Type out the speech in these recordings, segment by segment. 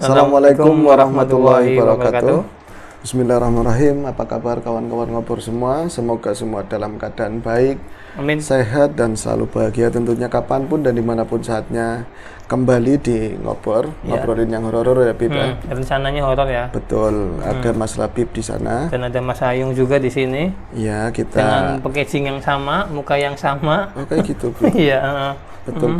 Assalamualaikum warahmatullahi wabarakatuh. Bismillahirrahmanirrahim. Apa kabar kawan-kawan ngobor semua? Semoga semua dalam keadaan baik, Amin. sehat dan selalu bahagia tentunya kapanpun dan dimanapun saatnya. Kembali di ngobor, ngobrolin yang horor ya Bib ya. Rencananya horor ya. Betul, ada Mas Labib di sana. Dan ada Mas Ayung juga di sini. Ya, kita Dengan packaging yang sama, muka yang sama. Oke gitu Bib. Iya. Betul.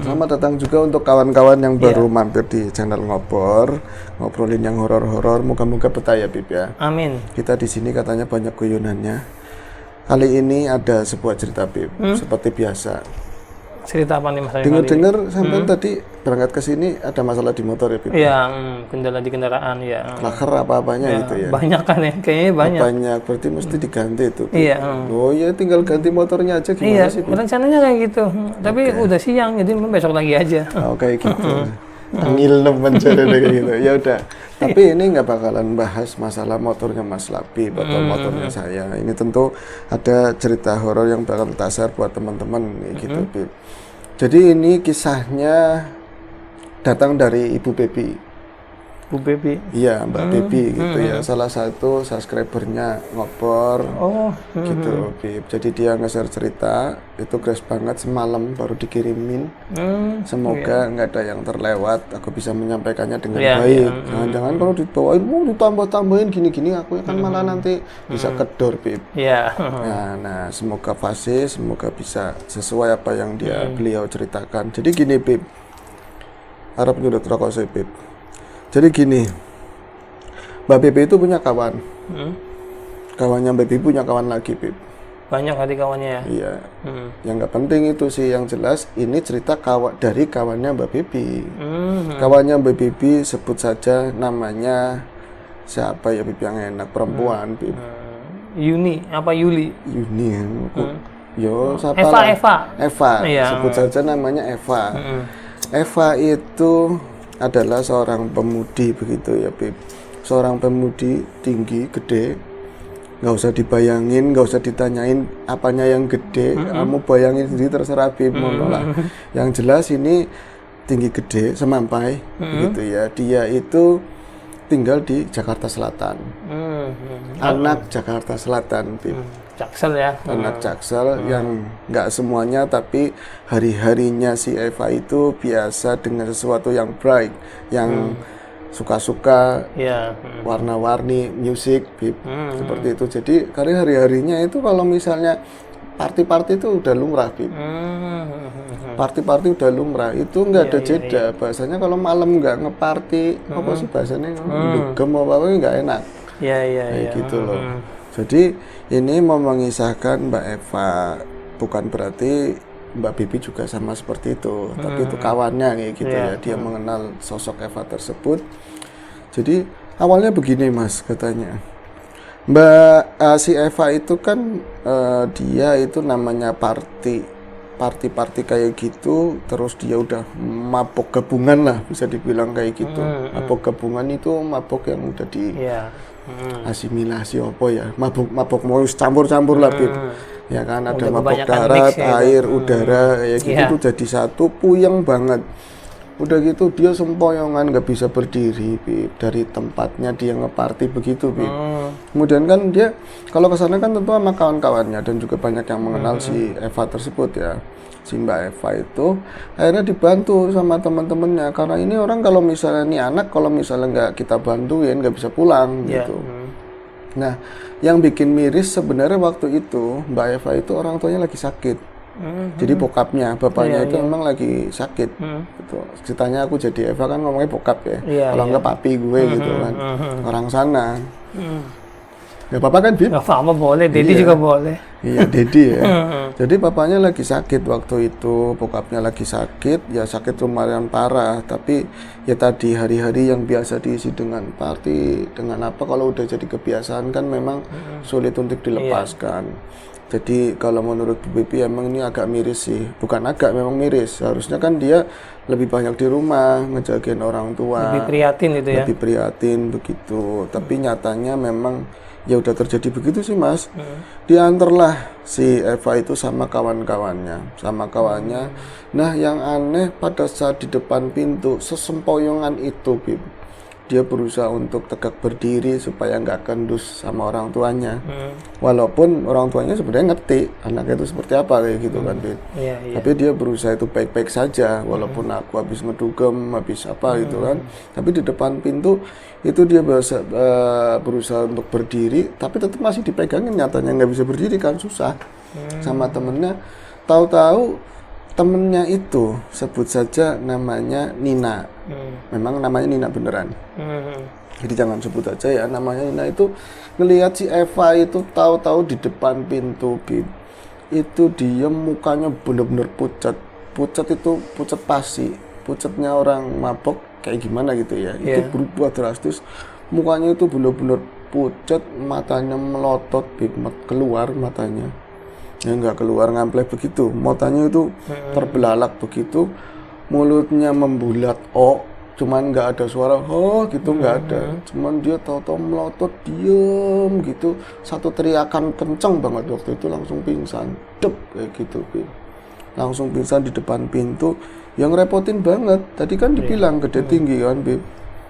Selamat datang juga untuk kawan-kawan yang baru mampir di channel Ngobor, ngobrolin yang horor-horor. Moga-moga betah ya Bib ya. Amin. Kita di sini katanya banyak guyonannya. Kali ini ada sebuah cerita Bib, seperti biasa. Cerita apa nih Mas Ayung? Dengar-dengar sampai tadi berangkat ke sini ada masalah di motor ya Bib. Iya, kendala di kendaraan ya. Laker apa-apanya gitu ya. Banyak kan ya, kayaknya banyak. Banyak, berarti mesti diganti itu. Bib. Iya. Oh ya tinggal ganti motornya aja gimana Iya, sih Bib? rencananya kayak gitu. Tapi udah siang, jadi besok lagi aja. Oh kayak gitu. Tangil mencari kayak gitu. Ya udah. Tapi ini nggak bakalan bahas masalah motornya Mas Labib atau motornya saya. Ini tentu ada cerita horor yang bakal tasar buat teman-teman gitu, Bib. Jadi ini kisahnya datang dari Ibu Baby. Bu Baby. Iya, Mbak Baby gitu ya. Salah satu subscribernya Ngobor. Oh. Gitu, Bib. Jadi dia nge-share cerita, itu grace banget semalam baru dikirimin. Semoga nggak ada yang terlewat, aku bisa menyampaikannya dengan baik. Jangan-jangan kalau dibawain, ditambah-tambahin gini-gini, aku kan malah nanti bisa kedor, Bib. Iya. Nah, semoga fasih, semoga bisa sesuai apa yang beliau ceritakan. Jadi gini, Bib. Harap nyudut rokok saya, Bib. Jadi gini, Mbak Bebe itu punya kawan. Kawannya Mbak Bebe punya kawan lagi, Bib. Banyak hati kawannya ya? Iya. Yang nggak penting itu sih, yang jelas ini cerita dari kawannya Mbak Bebe. Kawannya Mbak Bebe sebut saja namanya siapa ya Bib yang enak, perempuan, Bib. Yuni, apa Yuli? Yuni. Yo, siapa Eva, lah? Eva. Eva. Iya. Sebut saja namanya Eva. Eva itu adalah seorang pemudi begitu ya Bib. Seorang pemudi tinggi, gede, nggak usah dibayangin, nggak usah ditanyain apanya yang gede, kamu bayangin sendiri terserah Bib. Lah. Yang jelas ini tinggi gede, semampai begitu ya. Dia itu tinggal di Jakarta Selatan. Anak Jakarta Selatan, Bib. Jaksel ya. Anak Jaksel yang nggak semuanya, tapi hari-harinya si Eva itu biasa dengan sesuatu yang bright, yang suka-suka warna-warni musik, Bib. Seperti itu. Jadi hari-harinya itu kalau misalnya party-party itu udah lumrah, Bib. Party-party udah lumrah, itu nggak ada jeda. Bahasanya kalau malam nggak ngeparty, apa sih bahasanya, dugem apa nggak enak. Iya. Gitu loh. Jadi ini mau mengisahkan Mbak Eva, bukan berarti Mbak Bibi juga sama seperti itu, tapi itu kawannya kayak gitu ya. Dia mengenal sosok Eva tersebut. Jadi awalnya begini Mas, katanya si Eva itu kan dia itu namanya party kayak gitu, terus dia udah mabok gabungan lah, bisa dibilang kayak gitu. Mabok gabungan itu mabok yang udah di asimilasi apa ya, mabok mau campur-campur lah Bib. Ya kan, ada mabok darat, air, udara kayak gitu tuh jadi satu, puyeng banget. Udah gitu dia sempoyongan, nggak bisa berdiri, Bib. Dari tempatnya dia ngeparty begitu, Bib. Kemudian kan dia kalau kesana kan tentu sama kawan-kawannya dan juga banyak yang mengenal si Eva tersebut ya. Si Mbak Eva itu akhirnya dibantu sama teman-temannya, karena ini orang kalau misalnya ini anak kalau misalnya nggak kita bantuin nggak bisa pulang gitu. Nah, yang bikin miris sebenarnya waktu itu Mbak Eva itu orang tuanya lagi sakit. Jadi bapaknya itu memang lagi sakit. Gitu. Ceritanya aku jadi Eva kan ngomongnya bokap ya. Kalau nggak papi gue gitu kan. Orang sana. Gak apa-apa kan, Bib? Gak apa-apa, boleh. Dedi juga boleh. Iya, Dedi ya. Jadi bapaknya lagi sakit waktu itu, bokapnya lagi sakit, ya sakit lumayan parah. Tapi ya tadi hari-hari yang biasa diisi dengan party, dengan apa, kalau udah jadi kebiasaan kan memang sulit untuk dilepaskan. Jadi kalau menurut Bu Bibi emang ini agak miris sih. Bukan agak, memang miris. Harusnya kan dia lebih banyak di rumah, ngejagain orang tua. Lebih prihatin gitu ya? Lebih prihatin begitu. Tapi nyatanya memang Ya udah terjadi begitu sih Mas. Diantarlah si Eva itu sama kawan-kawannya, Nah yang aneh pada saat di depan pintu sesempoyongan itu, Bib, dia berusaha untuk tegak berdiri supaya nggak kendus sama orang tuanya. Walaupun orang tuanya sebenarnya ngerti anaknya itu seperti apa kayak gitu kan, Bib. Tapi dia berusaha itu baik-baik saja, walaupun aku habis ngedugem, habis apa gitu kan. Tapi di depan pintu itu dia berusaha untuk berdiri, tapi tetap masih dipegangin, nyatanya nggak bisa berdiri kan, susah. Sama temennya, tahu-tahu temennya itu sebut saja namanya Nina. Memang namanya Nina beneran. Jadi jangan sebut aja ya namanya Nina. Itu ngelihat si Eva itu tahu-tahu di depan pintu, Bib. Itu dia mukanya bener-bener pucat. Pucat itu pucat pasi. Pucatnya orang mabok kayak gimana gitu ya. Itu berubah drastis. Mukanya itu bener-bener pucat, matanya melotot, Bib, keluar matanya. Ya nggak keluar ngampleh begitu, matanya itu terbelalak begitu, mulutnya membulat, cuman nggak ada suara gitu, nggak ada, cuman dia tahu-tahu melotot, diem gitu, satu teriakan kenceng banget waktu itu, langsung pingsan, kayak gitu, Bib. Langsung pingsan di depan pintu. Yang repotin banget, tadi kan dibilang gede tinggi kan, Bib.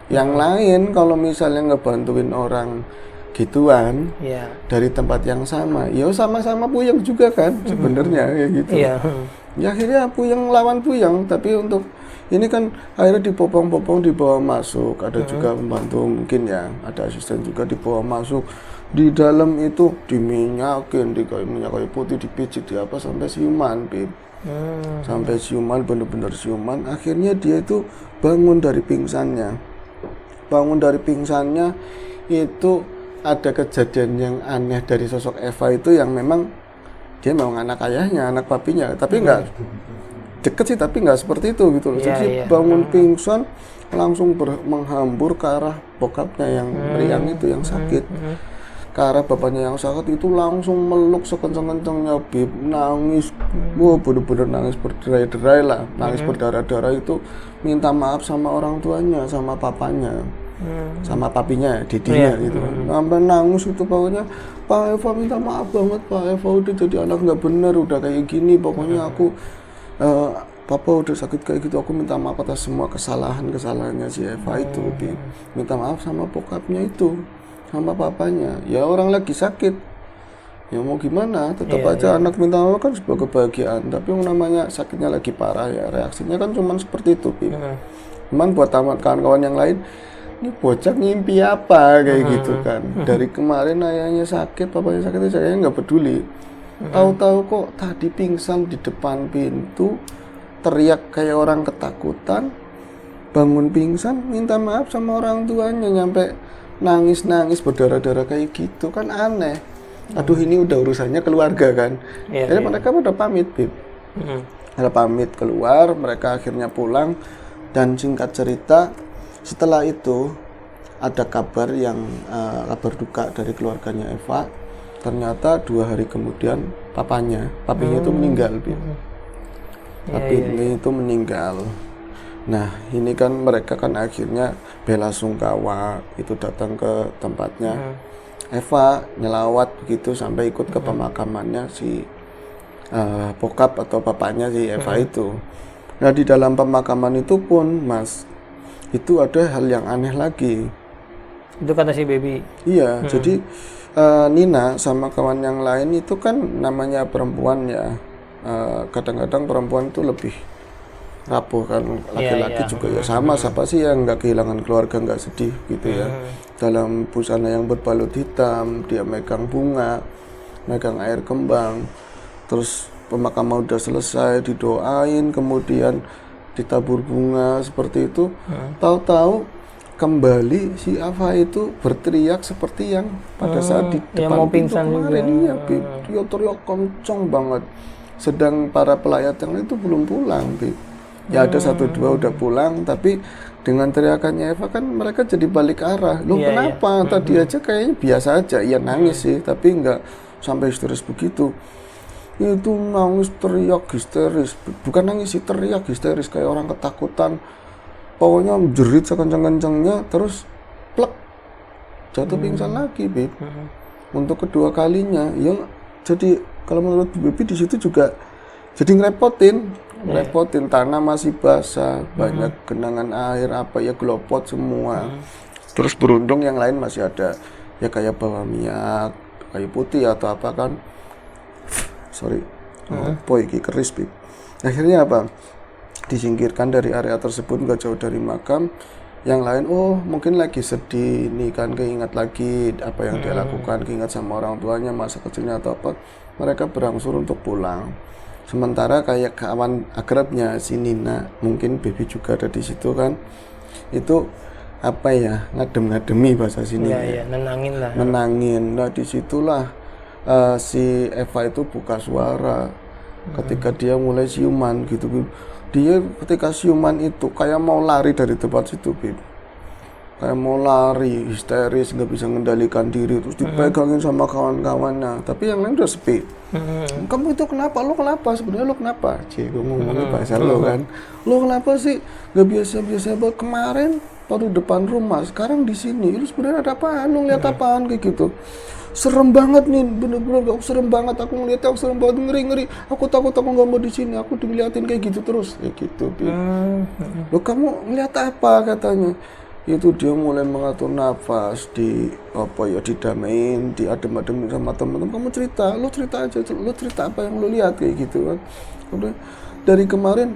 Yang lain kalau misalnya ngebantuin orang gituan dari tempat yang sama, ya sama-sama puyeng juga kan sebenarnya ya gitu. Ya akhirnya puyeng lawan puyeng, tapi untuk ini kan akhirnya dipopong-popong dibawa masuk, ada juga pembantu mungkin ya, ada asisten juga dibawa masuk. Di dalam itu diminyakin, minyak kayu putih, dipijit, di apa sampai siuman, Bib. Sampai siuman, bener-bener siuman. Akhirnya dia itu bangun dari pingsannya. Itu ada kejadian yang aneh dari sosok Eva itu, yang memang dia memang anak ayahnya, anak papinya, tapi nggak deket sih, tapi nggak seperti itu gitu loh. Jadi bangun pingsan langsung menghambur ke arah bokapnya yang meriang itu, yang sakit, ke arah bapaknya yang sakit itu, langsung meluk sekencang-kencangnya, Bib, nangis, bener-bener nangis berderai-derai lah, nangis berdarah-darah itu, minta maaf sama orang tuanya, sama papanya. Sama papinya, didinya gitu. Sampai nangis itu pokoknya, Pak Eva minta maaf banget, Pak Eva udah jadi anak nggak bener, udah kayak gini, pokoknya aku Papa udah sakit kayak gitu, aku minta maaf atas semua kesalahannya si Eva itu, minta maaf sama bokapnya itu, sama papanya. Ya orang lagi sakit, ya mau gimana, tetap aja anak minta maaf kan sebuah kebahagiaan, tapi yang namanya sakitnya lagi parah ya, reaksinya kan cuman seperti itu, Cuman buat kawan-kawan yang lain, ini bocah ngimpi apa kayak gitu kan. Dari kemarin ayahnya sakit, papanya sakit, saya nggak peduli. Tahu-tahu kok tadi pingsan di depan pintu, teriak kayak orang ketakutan, bangun pingsan, minta maaf sama orang tuanya, nyampe nangis-nangis berdarah-darah kayak gitu kan aneh. Aduh, ini udah urusannya keluarga kan. Jadi mereka udah pamit, Bib. Udah pamit keluar, mereka akhirnya pulang, dan singkat cerita, setelah itu ada kabar kabar duka dari keluarganya Eva. Ternyata 2 hari kemudian papinya itu meninggal, Bib. Papinya itu meninggal. Nah ini kan mereka kan akhirnya bela sungkawa itu datang ke tempatnya Eva, nyelawat begitu sampai ikut ke pemakamannya si bokap atau bapaknya si Eva itu. Nah di dalam pemakaman itu pun, Mas, itu ada hal yang aneh lagi. Itu kata si baby. Iya, jadi Nina sama kawan yang lain itu kan namanya perempuan ya. Kadang-kadang perempuan itu lebih rapuh kan, laki-laki juga ya sama. Siapa sih yang nggak kehilangan keluarga, nggak sedih gitu ya. Dalam busana yang berbalut hitam, dia megang bunga, megang air kembang. Terus pemakaman udah selesai, didoain, kemudian ditabur bunga seperti itu. Tahu-tahu kembali si Ava itu berteriak seperti yang pada saat di depan pintu kemarin. Iya, dia teriak kencang banget. Sedang para pelayat yang itu belum pulang, Bib. Ya ada 1-2 udah pulang, tapi dengan teriakannya Eva kan mereka jadi balik arah. Loh kenapa? Tadi aja kayaknya biasa aja. Iya nangis sih, tapi nggak sampai histeris begitu. Itu nangis teriak histeris, bukan nangis sih, teriak histeris kayak orang ketakutan, pokoknya jerit sekencang-kencangnya, terus plek jatuh pingsan lagi, Bib. untuk kedua kalinya ya jadi kalau menurut Bibi di situ juga jadi ngerepotin tanah masih basah, banyak genangan air apa ya glopot semua. Terus beruntung yang lain masih ada ya kayak bawang minyak, kayu putih atau apa kan. Sorry. Boy iki keris Bib. Akhirnya apa? Disingkirkan dari area tersebut nggak jauh dari makam. Yang lain mungkin lagi sedih nih kan, keingat lagi apa yang dia lakukan, keingat sama orang tuanya masa kecilnya atau apa, mereka berangsur untuk pulang. Sementara kayak kawan akrabnya si Nina, mungkin Baby juga ada di situ kan, itu apa ya, ngadem-ngademi bahasa sini ya, nenangin lah. Nah disitulah si Eva itu buka suara ketika dia mulai siuman gitu. Dia ketika siuman itu kayak mau lari dari tempat situ, Bib. Kayak mau lari, histeris, nggak bisa mengendalikan diri, terus dipegangin sama kawan-kawannya. Tapi yang lain udah sepi. Kamu itu kenapa? Lo kenapa? Sebenarnya lo kenapa? Cie, gue ngomongnya bahasa lo kan. Lo kenapa sih? Nggak biasa-biasa banget. Kemarin baru depan rumah, sekarang di sini. Lo sebenarnya ada apaan? Lo ngeliat apaan kayak gitu? Serem banget nih, bener-bener gak serem banget, aku ngeliatnya aku serem banget, ngeri, aku takut, aku gak mau di sini, aku diliatin kayak gitu terus, kayak gitu. Loh kamu ngeliat apa katanya? Itu dia mulai mengatur nafas, didamain, diadem-ademin sama teman-teman. Kamu cerita, lo cerita aja, lo cerita apa yang lo lihat kayak gitu kan. Udah dari kemarin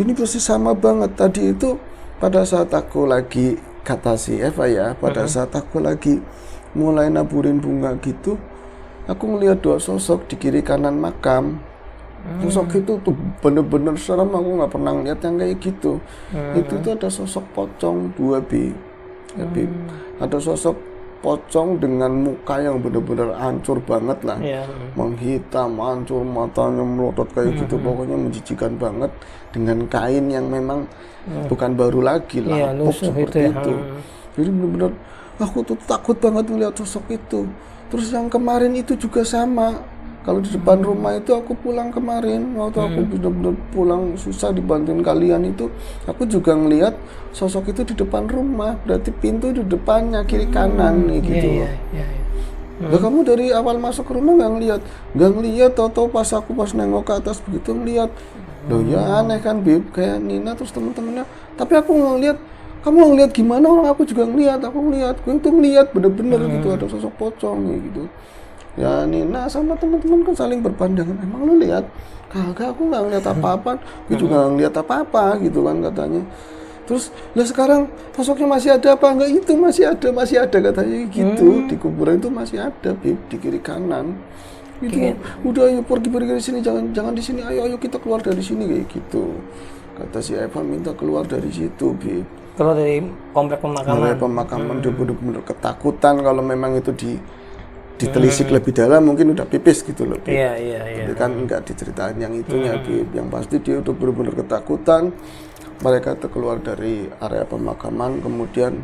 ini persis sama banget. Tadi itu pada saat aku lagi kata si Eva ya, pada saat aku lagi mulai naburin bunga gitu, aku ngeliat dua sosok di kiri kanan makam. Sosok itu tuh bener-bener serem, aku nggak pernah ngeliat yang kayak gitu. Itu tuh ada sosok pocong dua Bib. Ada sosok pocong dengan muka yang bener-bener hancur banget lah, menghitam, hancur, matanya melotot kayak gitu, pokoknya menjijikan banget, dengan kain yang memang bukan baru lagi, lapuk seperti itu. Jadi bener-bener aku tuh takut banget ngeliat sosok itu. Terus yang kemarin itu juga sama. Kalau di depan rumah itu aku pulang kemarin, waktu aku benar-benar pulang susah dibantuin kalian itu, aku juga ngeliat sosok itu di depan rumah. Berarti pintu di depannya kiri kanan nih gitu loh. Nah, kamu dari awal masuk ke rumah nggak ngeliat, tau pas aku nengok ke atas begitu ngeliat. Loh ya aneh kan Bib, kayak Nina terus temen-temennya. Tapi aku ngeliat. Kamu ngeliat gimana? Orang aku juga ngeliat, gue itu ngeliat bener-bener gitu, ada sosok pocong gitu. Ya Nina sama teman-teman kan saling berpandangan, emang lu lihat? Kagak, aku nggak ngeliat apa-apa, gue juga nggak ngeliat apa-apa gitu kan katanya. Terus lah sekarang sosoknya masih ada apa enggak? Itu masih ada katanya gitu. Di kuburan itu masih ada Bib, di kiri kanan. Itu udah ayo pergi dari sini, jangan di sini, ayo kita keluar dari sini kayak gitu. Kata si Eva minta keluar dari situ Bib. Kalau dari komplek pemakaman. Dia bener-bener ketakutan kalau memang itu ditelisik lebih dalam mungkin udah pipis gitu loh. Iya. Tapi kan enggak diceritain yang itunya, yang pasti dia udah bener-bener ketakutan. Mereka keluar dari area pemakaman, kemudian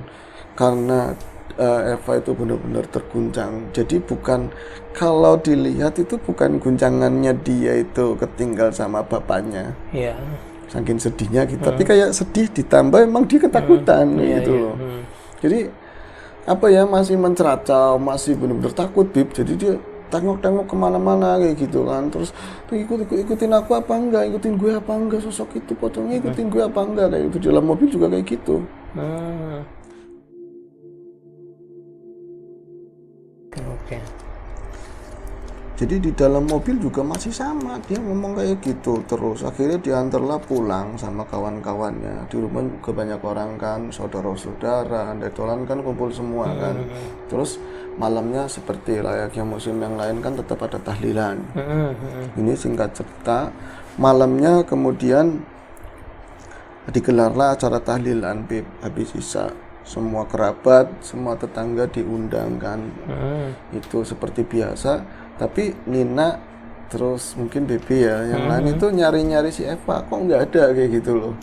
karena Eva itu benar-benar terguncang. Jadi bukan, kalau dilihat itu bukan guncangannya dia itu ketinggal sama bapaknya. Iya. Saking sedihnya gitu, tapi kayak sedih ditambah emang dia ketakutan gitu loh. Jadi apa ya, masih menceracau, masih benar-benar takut Bib. Jadi dia tengok-tengok kemana-mana kayak gitu kan. Terus ikutin aku apa enggak, ikutin gue apa enggak, sosok itu pocongnya ikutin gue apa enggak, kayak gitu. Di dalam mobil juga kayak gitu. Oke. Jadi di dalam mobil juga masih sama, dia ngomong kayak gitu terus. Akhirnya diantarlah pulang sama kawan-kawannya. Di rumah juga banyak orang kan, saudara-saudara, andaitolan kan kumpul semua kan. Terus malamnya seperti layaknya musim yang lain kan tetap ada tahlilan. Ini singkat cerita, malamnya kemudian digelarlah acara tahlilan Bib. Habis isya semua kerabat, semua tetangga diundang kan. Itu seperti biasa. Tapi Nina terus mungkin Baby ya, yang lain itu nyari-nyari si Eva, kok nggak ada kayak gitu loh.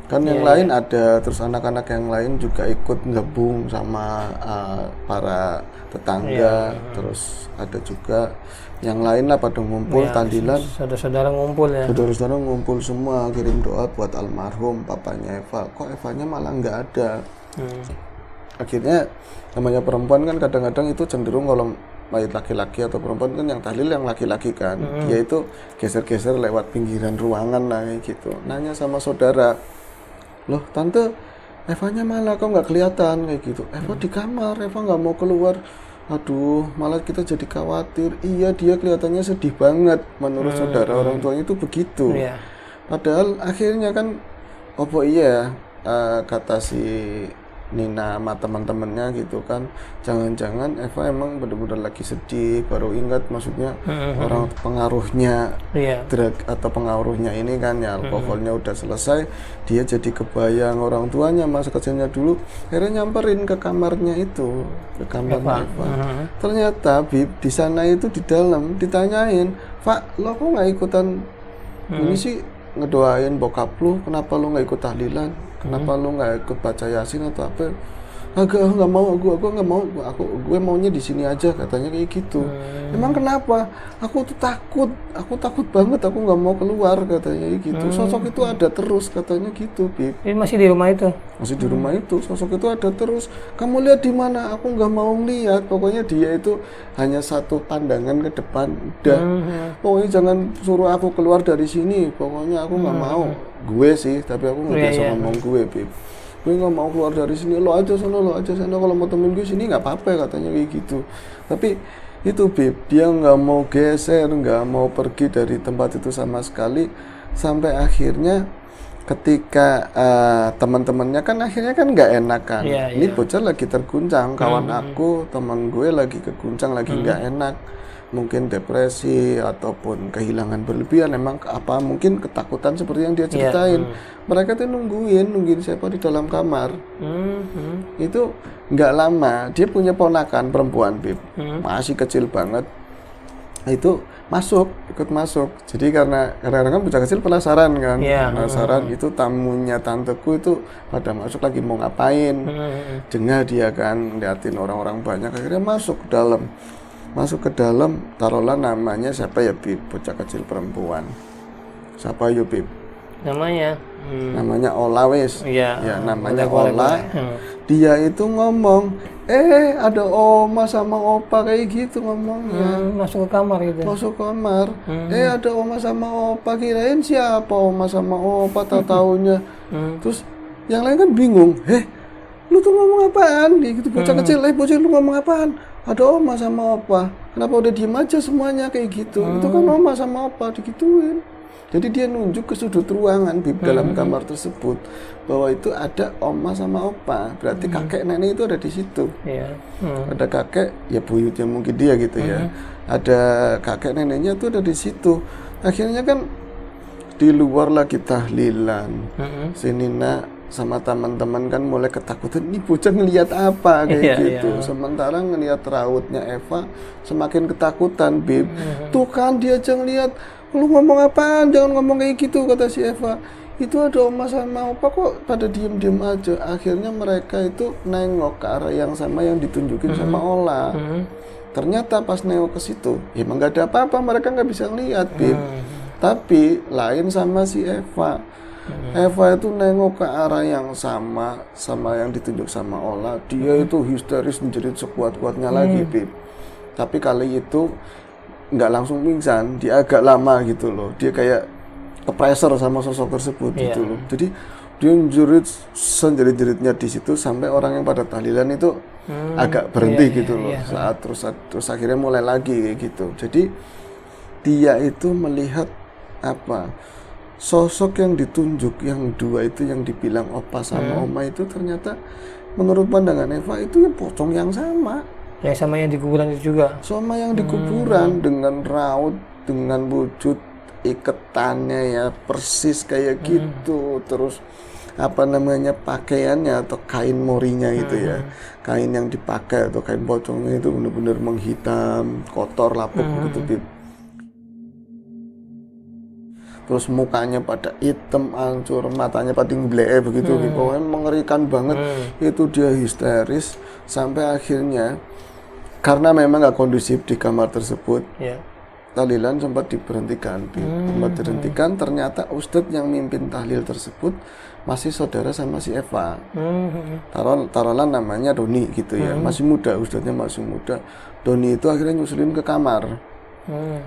Kan yang lain ada, terus anak-anak yang lain juga ikut gabung sama para tetangga. Terus ada juga yang lain lah pada ngumpul tahlilan. Saudara-saudara ngumpul ya. Saudara-saudara ngumpul semua, kirim doa buat almarhum papanya Eva. Kok Evanya malah nggak ada. akhirnya namanya perempuan kan kadang-kadang itu cenderung kalau mayat laki-laki atau perempuan kan yang tahlil yang laki-laki kan, dia itu geser-geser lewat pinggiran ruangan lah kayak gitu, nanya sama saudara, loh tante Evanya mana kok nggak kelihatan kayak gitu, Eva di kamar, Eva nggak mau keluar, aduh malah kita jadi khawatir, iya dia kelihatannya sedih banget, menurut saudara orang tuanya itu begitu, padahal akhirnya kan opo iya kata si Nina sama teman-temannya gitu kan, jangan-jangan Eva emang benar-benar lagi sedih, baru ingat maksudnya orang pengaruhnya drug atau pengaruhnya ini kan ya alkoholnya udah selesai, dia jadi kebayang orang tuanya masa kecilnya dulu, akhirnya nyamperin ke kamarnya itu, ke kamarnya Eva. Ternyata Bib di sana itu di dalam ditanyain, Pak lo kok nggak ikutan ini sih ngedoain bokap lu, kenapa lu nggak ikut tahlilan, kenapa lu nggak ikut baca yasin atau apa, agak nggak mau, gue nggak mau, gue maunya di sini aja katanya kayak gitu. Emang kenapa? Aku takut banget, aku nggak mau keluar katanya kayak gitu. Sosok itu ada terus katanya gitu, Bib. Ini masih di rumah itu? Masih di rumah itu, sosok itu ada terus. Kamu lihat di mana? Aku nggak mau lihat. Pokoknya dia itu hanya satu pandangan ke depan, udah. Pokoknya jangan suruh aku keluar dari sini. Pokoknya aku nggak mau. Gue sih, tapi aku nggak biasa ngomong gue, Bib. Gue nggak mau keluar dari sini, lo aja sana, kalau mau temen gue sini nggak apa-apa katanya kayak gitu. Tapi itu Bib, dia nggak mau geser, nggak mau pergi dari tempat itu sama sekali, sampai akhirnya ketika teman-temannya kan akhirnya kan nggak enak kan, ini bocah lagi terguncang, kawan aku, teman gue lagi keguncang, lagi nggak enak, mungkin depresi ataupun kehilangan berlebihan, emang apa mungkin ketakutan seperti yang dia ceritain. Mereka tuh nungguin siapa di dalam kamar. Itu nggak lama dia punya ponakan perempuan, Bib, masih kecil banget, itu ikut masuk. Jadi karena kadang-kadang kan bocah kecil penasaran kan, penasaran itu tamunya tanteku itu pada masuk lagi mau ngapain, jengah dia kan liatin orang-orang banyak, akhirnya masuk ke dalam, taruhlah namanya siapa ya, Bib, bocah kecil perempuan, siapa yuk, Bib, namanya Ola wis, ya namanya Ola. Dia itu ngomong, ada oma sama opa kayak gitu ngomongnya. Masuk ke kamar gitu. Masuk kamar, ada oma sama opa, kirain siapa oma sama opa, taunya. Terus yang lain kan bingung, lu tuh ngomong apaan? Gitu bocah kecil, bocah lu ngomong apaan? Ada oma sama opa, kenapa udah diem aja semuanya kayak gitu? Itu kan oma sama opa, digituin. Jadi dia nunjuk ke sudut ruangan, Bib, dalam kamar tersebut, bahwa itu ada oma sama opa, berarti kakek nenek itu ada di situ. Ada kakek, ya buyutnya mungkin dia gitu ya. Ada kakek neneknya tuh ada di situ. Akhirnya kan di luar lagi tahlilan, si Nina sama teman-teman kan mulai ketakutan, ini bocah ngelihat apa kayak gitu. Sementara ngelihat rautnya Eva semakin ketakutan, Bib. Tuh kan dia aja ngelihat, lu ngomong apaan, jangan ngomong kayak gitu, kata si Eva. Itu ada oma sama opa kok pada diem-diem aja. Akhirnya mereka itu nengok ke arah yang sama yang ditunjukin sama Ola. Ternyata pas nengok ke situ, ya emang gak ada apa-apa, mereka nggak bisa ngeliat, Bib. Tapi lain sama si Eva. Eva itu nengok ke arah yang sama yang ditunjuk sama Ola. Dia itu histeris menjerit sekuat-kuatnya lagi, Bib. Tapi kali itu nggak langsung pingsan, dia agak lama gitu loh. Dia kayak kepreser sama sosok tersebut gitu loh. Jadi dia menjerit senjerit-jeritnya di situ sampai orang yang pada tahlilan itu agak berhenti gitu loh. Saat terus akhirnya mulai lagi kayak gitu. Jadi dia itu melihat apa? Sosok yang ditunjuk yang dua itu yang dibilang opa sama oma itu ternyata menurut pandangan Eva itu ya pocong yang sama. Yang sama yang di kuburan itu juga. Sama yang di kuburan dengan raut, dengan wujud iketannya ya persis kayak gitu. Terus apa namanya pakaiannya atau kain morinya gitu ya. Kain yang dipakai atau kain pocongnya itu benar-benar menghitam, kotor, lapuk gitu, Bib. Terus mukanya pada hitam, hancur, matanya pada ngeblek begitu, pokoknya mengerikan banget. Itu dia histeris sampai akhirnya karena memang nggak kondusif di kamar tersebut, tahlilan sempat diberhentikan. Sempat diberhentikan, ternyata ustadz yang mimpin tahlil tersebut masih saudara sama si Eva. Taruhlah namanya Doni gitu ya, masih muda, ustadznya masih muda. Doni itu akhirnya nyusulin ke kamar.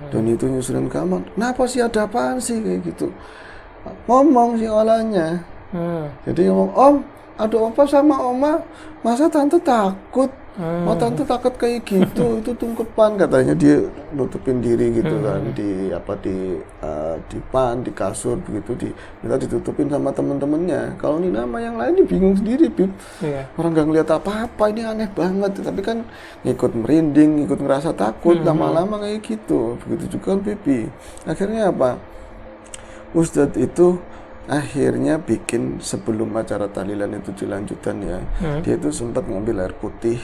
Doni itu nyusulin ke kamar, kenapa sih, ada apaan sih, kayak gitu. Ngomong si Olanya. Jadi ngomong, Om, ada apa sama Oma? Masa tante takut? Oh, tante takut kayak gitu, itu tungkepan, katanya. Dia nutupin diri gitu kan, di pan, di kasur begitu, minta ditutupin sama temen-temennya. Kalau Nina sama yang lain bingung sendiri, Bib. Orang gak ngeliat apa-apa, ini aneh banget. Tapi kan ngikut merinding, ngikut ngerasa takut, lama-lama kayak gitu. Begitu juga Bibi. Akhirnya apa? Ustadz itu akhirnya bikin, sebelum acara tahlilan itu dilanjutkan ya, dia itu sempat ngambil air putih,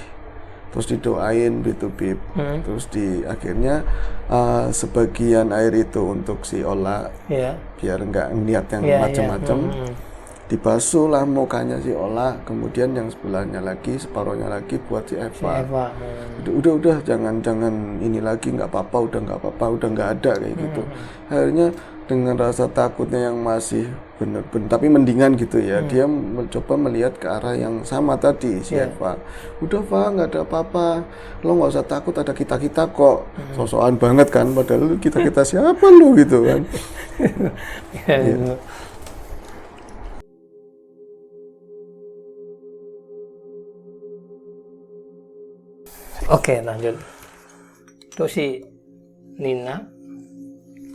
terus didoain gitu Bib. Terus akhirnya sebagian air itu untuk si Ola, biar nggak ngeliat yang macam-macam, dibasuh lah mukanya si Ola, kemudian yang sebelahnya lagi, separohnya lagi buat si Eva. Udah jangan ini lagi, nggak apa-apa, udah nggak ada kayak gitu. Akhirnya dengan rasa takutnya yang masih bener-bener, tapi mendingan gitu ya, dia mencoba melihat ke arah yang sama tadi si Eva. Udah Pak, nggak ada apa-apa, lo nggak usah takut, ada kita kok. Sosokan banget kan, padahal kita siapa lo gitu kan. Oke, lanjut. Terus si Nina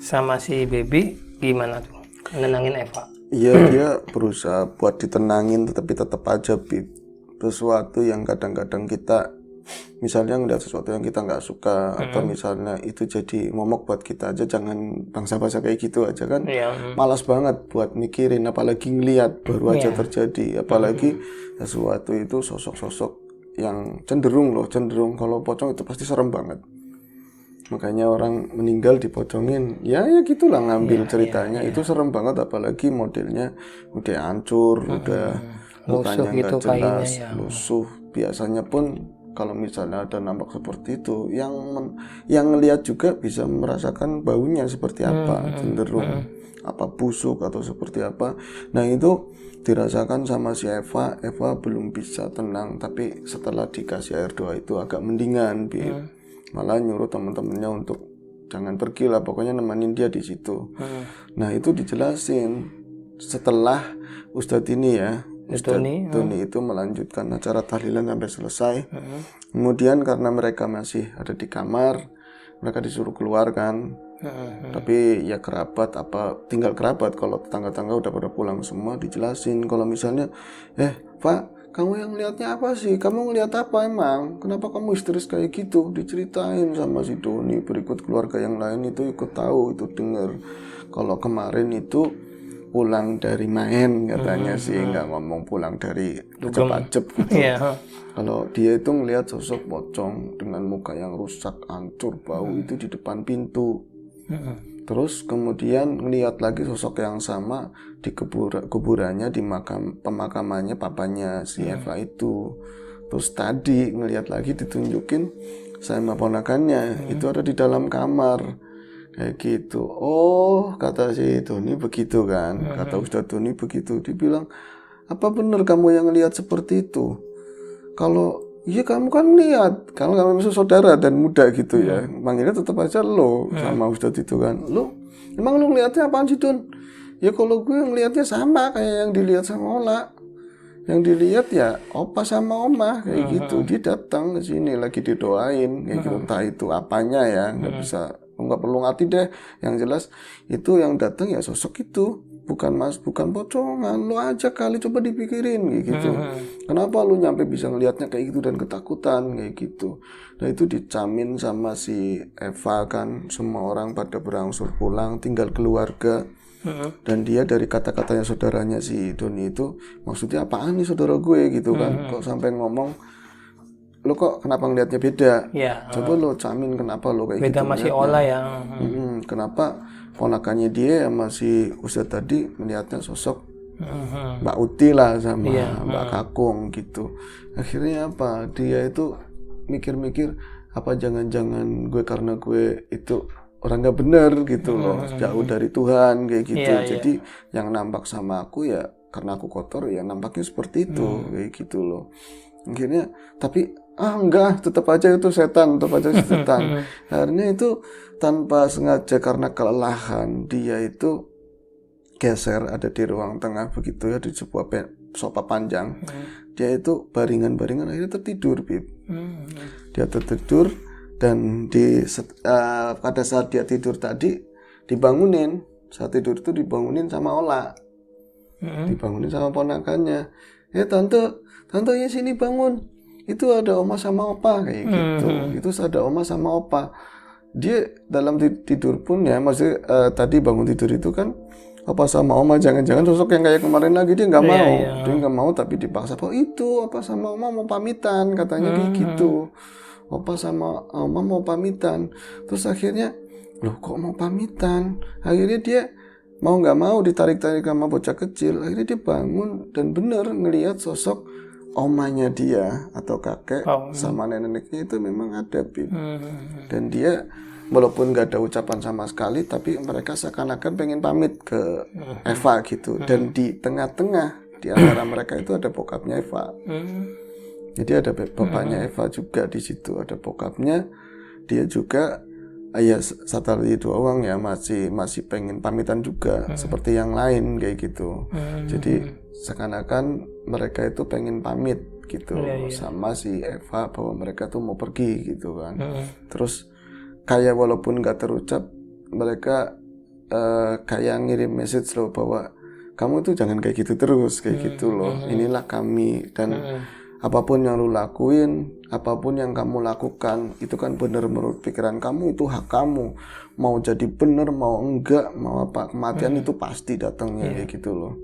sama si Baby gimana tuh nenangin Eva? Iya, dia berusaha buat ditenangin, tapi tetap aja Bib. Sesuatu yang kadang-kadang kita, misalnya ngeliat sesuatu yang kita nggak suka, atau misalnya itu jadi momok buat kita aja, jangan bangsa-bangsa kayak gitu aja kan. Malas banget buat mikirin, apalagi ngeliat baru aja terjadi. Apalagi sesuatu itu sosok-sosok yang cenderung kalau pocong itu pasti serem banget. Makanya orang meninggal dipocongin, ya gitulah ngambil ceritanya. Itu serem banget, apalagi modelnya udah hancur, udah lukanya nggak gitu jelas, lusuh. Biasanya pun kalau misalnya ada nampak seperti itu, yang lihat juga bisa merasakan baunya seperti apa, cenderung apa busuk atau seperti apa. Nah itu dirasakan sama si Eva belum bisa tenang, tapi setelah dikasih air doa itu agak mendingan, malah nyuruh teman-temannya untuk jangan pergi lah, pokoknya nemenin dia di situ. Nah itu dijelasin setelah Ustadz ini ya, Ustadz Tony itu melanjutkan acara tahlilan sampai selesai. Kemudian karena mereka masih ada di kamar, mereka disuruh keluar kan. Tapi ya kerabat, tinggal kerabat, kalau tetangga-tetangga udah pada pulang semua, dijelasin kalau misalnya Pak, kamu yang lihatnya apa sih? Kamu ngelihat apa emang? Kenapa kamu histeris kayak gitu? Diceritain sama si Doni. Berikut keluarga yang lain itu ikut tahu, itu dengar. Kalau kemarin itu pulang dari main katanya sih, nggak ngomong pulang dari ajep-ajep gitu. Kalau dia itu ngelihat sosok pocong dengan muka yang rusak, hancur, bau itu di depan pintu. Terus kemudian ngelihat lagi sosok yang sama di kuburannya, di pemakamannya papanya si Eva itu. Terus tadi ngelihat lagi ditunjukin sama ponakannya, itu ada di dalam kamar kayak gitu. Oh, kata si Doni begitu kan, kata Ustadz Doni begitu. Dibilang, apa benar kamu yang lihat seperti itu? Kalau iya kamu kan lihat, kalau kamu masih saudara dan muda gitu ya, manggilnya tetap aja lo sama Ustadz itu kan. Lo, emang lo ngeliatnya apaan sih Don? Ya kalau gue ngeliatnya sama kayak yang dilihat sama Ola. Yang dilihat ya opa sama oma kayak gitu. Dia datang ke sini lagi didoain kayak gitu, entah itu apanya ya, nggak perlu ngerti deh. Yang jelas itu yang datang ya sosok itu. Bukan pocongan, lo aja kali, coba dipikirin kayak gitu. Kenapa lo nyampe bisa ngelihatnya kayak gitu dan ketakutan kayak gitu. Nah itu dicamin sama si Eva kan, semua orang pada berangsur pulang, tinggal keluarga. Dan dia dari kata-katanya saudaranya si Doni itu, maksudnya apaan nih saudara gue gitu kan, kok sampai ngomong lo kok kenapa ngelihatnya beda. Coba lo camin kenapa lo kayak beda gitu masih Ola ya. Kenapa ponakannya dia yang masih Ustadz tadi melihatnya sosok Mbak Uti lah sama Mbak Kakung gitu. Akhirnya apa, dia itu mikir-mikir, apa jangan-jangan gue karena gue itu orang nggak benar gitu loh, jauh dari Tuhan kayak gitu. Iya, Jadi yang nampak sama aku ya karena aku kotor ya nampaknya seperti itu kayak gitu loh. Akhirnya tapi enggak, tetap aja itu setan, tetap aja setan. Akhirnya itu tanpa sengaja karena kelelahan dia itu geser ada di ruang tengah begitu ya, di sebuah sofa panjang. Dia itu baringan-baringan akhirnya tertidur, Bib. Dia tertidur dan pada saat dia tidur tadi dibangunin. Saat tidur itu dibangunin sama Ola. Dibangunin sama ponakannya. Tante ya sini bangun. Itu ada oma sama opa kayak gitu. Itu ada oma sama opa. Dia dalam tidur pun ya, maksudnya tadi bangun tidur itu kan apa sama oma, jangan-jangan sosok yang kayak kemarin lagi dia nggak mau. Dia nggak mau tapi dipaksa. Oh itu apa sama oma mau pamitan katanya kayak gitu. Opa sama oma mau pamitan. Terus akhirnya loh kok mau pamitan? Akhirnya dia mau nggak mau ditarik-tarik sama bocah kecil. Akhirnya dia bangun dan benar ngelihat sosok omanya dia atau kakek sama neneknya itu memang ada, Bib. Dan dia walaupun nggak ada ucapan sama sekali, tapi mereka seakan-akan pengen pamit ke Eva gitu. Dan di tengah-tengah di antara mereka itu ada bokapnya Eva. Jadi ada bapaknya Eva juga di situ, ada bokapnya. Dia juga ya satu lagi dua orang ya masih pengen pamitan juga seperti yang lain kayak gitu. Jadi seakan-akan mereka itu pengen pamit gitu sama si Eva bahwa mereka tuh mau pergi gitu kan. Terus kayak walaupun nggak terucap mereka kayak ngirim message loh bahwa kamu tuh jangan kayak gitu terus kayak gitu loh. Inilah kami dan apapun yang lu lakuin, apapun yang kamu lakukan itu kan benar menurut pikiran kamu, itu hak kamu. Mau jadi benar mau enggak, mau apa, kematian itu pasti datangnya kayak gitu loh.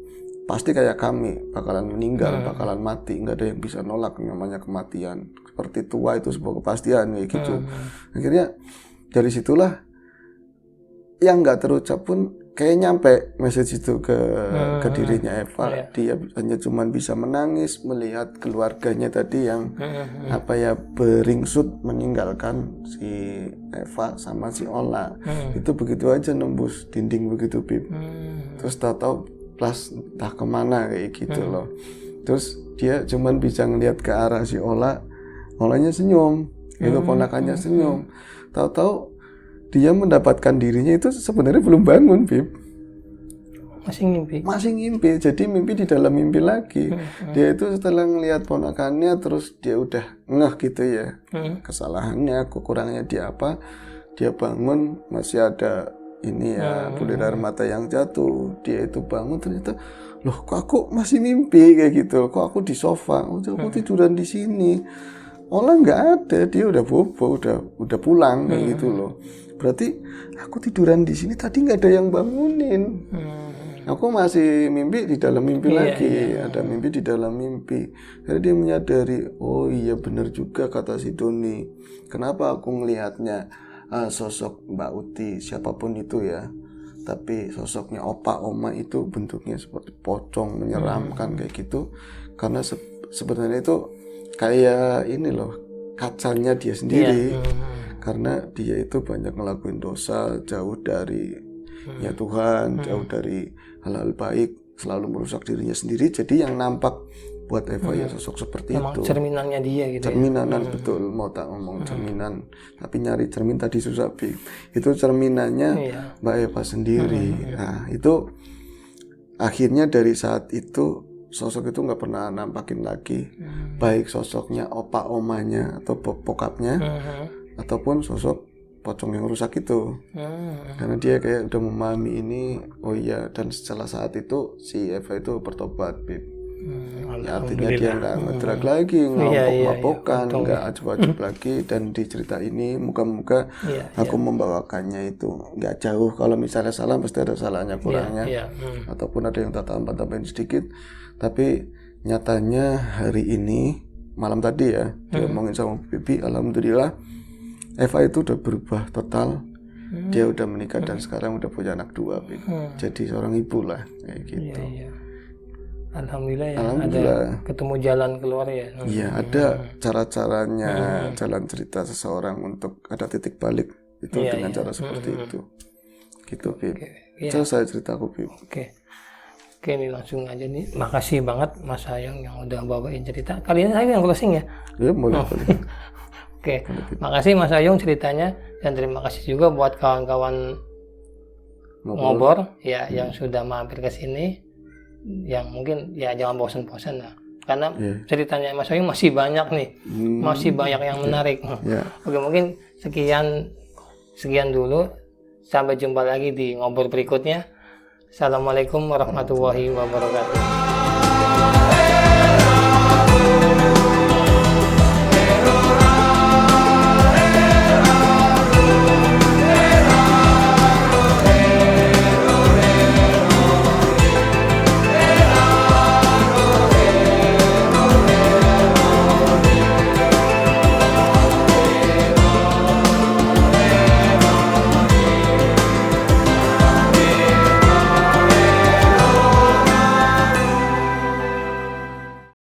Pasti kayak kami bakalan meninggal, bakalan mati, nggak ada yang bisa nolak namanya kematian. Seperti tua itu sebuah kepastian kayak gitu. Akhirnya dari situlah yang nggak terucap pun kayak nyampe message itu ke dirinya Eva. Dia hanya cuman bisa menangis melihat keluarganya tadi yang beringsut meninggalkan si Eva sama si Ola. Itu begitu aja nembus dinding begitu, Bib. Terus tahu-tahu plus entah kemana kayak gitu loh. Terus dia cuman bisa ngelihat ke arah si Ola. Olanya senyum, itu ponakannya senyum. Tahu-tahu dia mendapatkan dirinya itu sebenarnya belum bangun, Bib. Masih ngimpi. Jadi mimpi di dalam mimpi lagi. Dia itu setelah ngelihat ponakannya terus dia udah ngeh gitu ya. Kesalahannya, kekurangannya dia apa. Dia bangun masih ada ini ya, bulir air mata yang jatuh. Dia itu bangun ternyata loh kok aku masih mimpi kayak gitu. Kok aku di sofa. Aku tiduran di sini. Olah nggak ada, dia udah bobo, udah pulang kayak gitu loh. Berarti aku tiduran di sini tadi nggak ada yang bangunin. Aku masih mimpi di dalam mimpi lagi, ada mimpi di dalam mimpi. Jadi dia menyadari, oh iya benar juga kata si Doni. Kenapa aku ngelihatnya sosok Mbak Uti, siapapun itu ya. Tapi sosoknya opa, oma itu bentuknya seperti pocong, menyeramkan kayak gitu. Karena sebenarnya itu kayak ini loh, kacanya dia sendiri. Karena dia itu banyak ngelakuin dosa, jauh dari ya Tuhan, jauh dari hal-hal baik, selalu merusak dirinya sendiri. Jadi yang nampak buat Eva ya sosok seperti memang itu. Cerminannya dia gitu. Cerminanan betul, mau tak ngomong cerminan, tapi nyari cermin tadi susah, Bib. Itu cerminannya Mbak Eva sendiri. Nah itu akhirnya dari saat itu sosok itu nggak pernah nampakin lagi, baik sosoknya opa omanya atau bokapnya, ataupun sosok pocong yang rusak itu. Karena dia kayak udah memahami ini. Oh iya, dan setelah saat itu si Eva itu bertobat, Bib. Ya, artinya dia nggak ngedrag lagi, mabok-mabokan, nggak ajub-ajub lagi. Dan di cerita ini moga-moga aku membawakannya itu nggak jauh. Kalau misalnya salah pasti ada salahnya, kurangnya, ataupun ada yang tak tambahin sedikit. Tapi nyatanya hari ini malam tadi ya dia ngomongin sama Bibi, alhamdulillah Eva itu udah berubah total. Dia udah menikah dan sekarang udah punya anak 2, Bib. Jadi seorang ibu lah kayak gitu. Alhamdulillah ya. Ada ketemu jalan keluar ya. Iya, ada cara-caranya, jalan cerita seseorang untuk ada titik balik itu dengan cara seperti itu. Gitu, Bib. Iya. Selesai ceritaku, Bib. Oke, ini langsung aja nih. Makasih banget Mas Hayong yang udah bawain cerita. Kali ini saya yang closing ya. Ya, boleh. Oke, makasih Mas Hayong ceritanya, dan terima kasih juga buat kawan-kawan ngobor ya yang sudah mampir ke sini. Yang mungkin ya jangan bosan-bosan lah. Karena ceritanya Mas Hayong masih banyak nih. Masih banyak yang menarik. Oke, mungkin sekian dulu. Sampai jumpa lagi di ngobor berikutnya. Assalamualaikum warahmatullahi wabarakatuh.